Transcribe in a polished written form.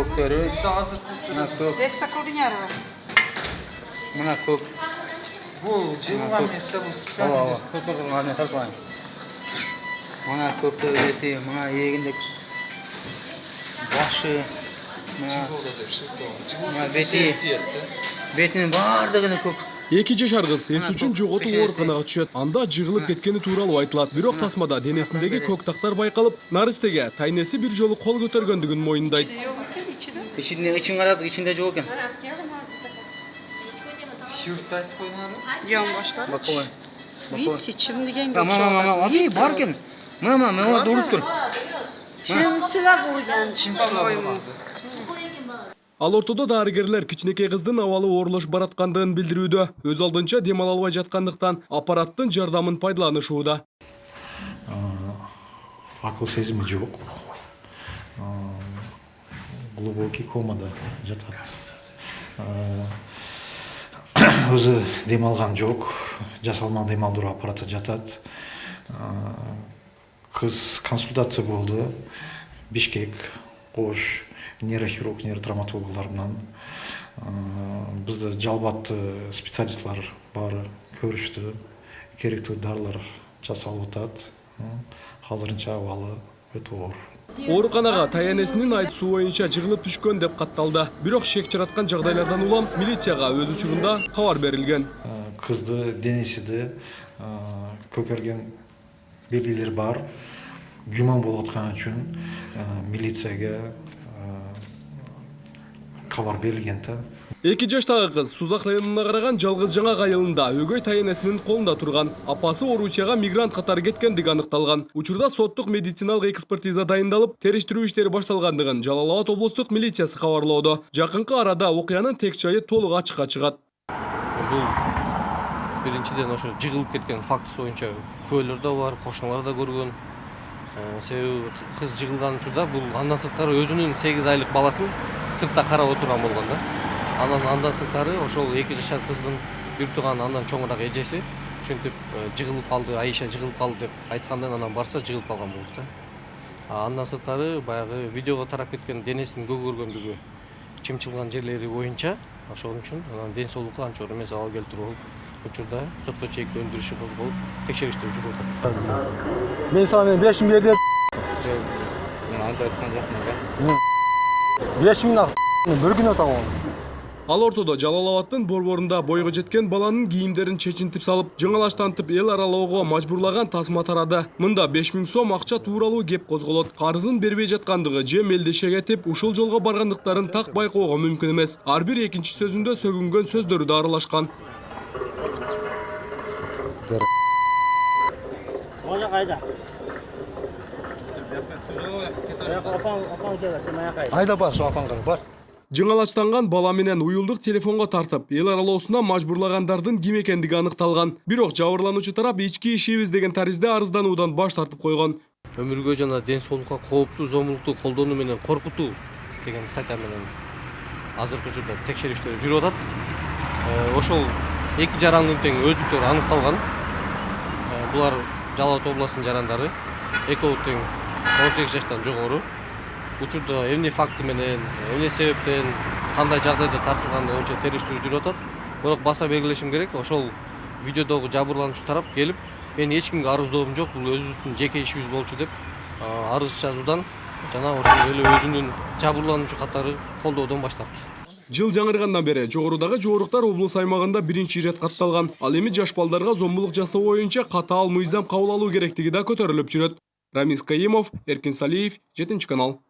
көктөрү. Мына көк. Эксакылдың әрі. Мына көк. Bu жылған месте бұл специально. Көк тартпайын. Мына көктөр бети, мына егіндік башы. Мына бетінің бардығыны көк. Эки жашар кыз эс үчүн жоготуп ооруканага түшөт. Анда жыгылып кеткени тууралуу айтылат. Бирок тасмада денесиндеги көк тактар байкалып, Наристеге тайнеси бир жолу кол көтөргөндүгүн моюндайт. İçin karadık, içinde çok ekan. Şurtta айтып қоймады. Yan başlar. Bak oğlum. Видите, чем деген Mama, abi barken. Mama, men durup tur. Чемчилер болған. Чимчилар Ал ортодо дарыгерлер кичинекей кыздын абалы оорлош бараткандыгын билдирүүдө. Өз алдынча дем ала албай жаткандыктан аппараттын жардамын пайдаланышууда. Акыл сезими жок. Глубокий комада жатат. Өзү дем алган жок. Жасалма дем алдыруу аппараты жатат. Кыз консультация болду. Бишкек, Ош, нейрохирург, нейротравматологлар менен бизде жалбатты специалисттер бар, көрүштү. Керектүү дарылар жасалып атат. Азырынча абалы өтө оор. Ооруканага таянесинин айтуусу боюнча жыгылып түшкөн деп катталды. Бирок шек жараткан жагдайлардан улам милицияга өз учурунда кабар берилген. Кызды денесиде көкөргөн белгилер бар. Гүман болуп аткан үчүн милицияга кабар берилген да. 2 жаштагы кыз Сузак районуна караган жалгыз жаңа айылында өгөй таянесинин колунда турган. Апасы Орусияга мигрант катары кеткендиги аныкталган. Учурда соттук медициналык экспертиза дайындалып, териштирүү иштери башталгандыгын Жалал Абад облустук милициясы кабарлоодо. Жакынкы арада окуянын тек жайы толук ачыкка чыгат. Бул биринчиден ошо жыгылып кеткен фактысы боюнча күбөлөр да бар, кошуналар да көргөн. Себеби кыз жыгылган учурда бул андан сырткары өзүнүн 8 айлык баласын сыртта карап отурган болгон да. Андан сырткары ошол 2 жашар кыздын бир тууган андан чоңураак эжеси ушинтип жыгылып калды, Айша жыгылып калды деп айткандан анан барса жыгылып калган болот да. Андан сырткары баягы видеого тарап кеткен денесинин көгөргөндүгү, чымчылган жерлери боюнча ошон үчүн анан ден соолукка анча оор эмес, абал келтирүү болуп учурда сотко чейинки өндүрүшү козголуп, текшериштер жүрүп атат. Мен сага 5 миң бердим. Анта айткан жакмын. 5 миң бір күн атаган. Ал ортодо Жалал Абадтын борборунда бойго жеткен баланын кийимдерин чечинтип салып, жаңалаштантып эл аралоого мажбурлаган тасма тарады. Мында 5000 сом акча тууралуу кеп козголот. Карызын бербей жаткандыгы же мелдеше кетип, ушул жолго баргандыктарын так байкоого мүмкүн эмес. Ар бир экинчи сөзүндө сөгүнгөн сөздөрү да аралашкан. Можно кайда? Айда бар, şu апаңга бар. Жыңалачтанган бала менен уюлдук телефонго тартып, эл аралоосуна мажбурлагандардын ким экендиги аныкталган. Бирок жабырлануучу тарап ички ишибиз деген таризде арыздануудан баш тартып койгон. Өмүргө жана ден соолукка кооптуу зомбулукту колдонуу менен коркутуу деген статья менен азыркы учурда текшерүүчүлөр жүрүп атат. Ошол 2 жарандын тең өздүктөрү аныкталган. Булар Жалал Абад областынын жарандары. Экөө тең 18 жаштан жогору. Учурда эмне факты менен, эмне себептен, кандай жагдайда тартылганы боюнча териштирүү жүрүп атат. Бирок баса белгилешим керек, ошол видеодогу жабырлануучу тарап келип, мен эч кимге арыздоом жок, бул өзүбүздүн жеке ишибиз болчу деп арыз жазуудан жана ошол эле өзүнүн жабырлануучу катары колдоодон баш тартты. Жыл жаңыргандан бери жогорудагы жооруктар облус аймагында биринчи ирет катталган. Ал эми жаш балдарга зомбулук жасоо боюнча катаал мыйзам кабыл алуу керектиги да көтөрүлүп жүрөт. Рамис Каимов, Эркин Салиев, 7 канал.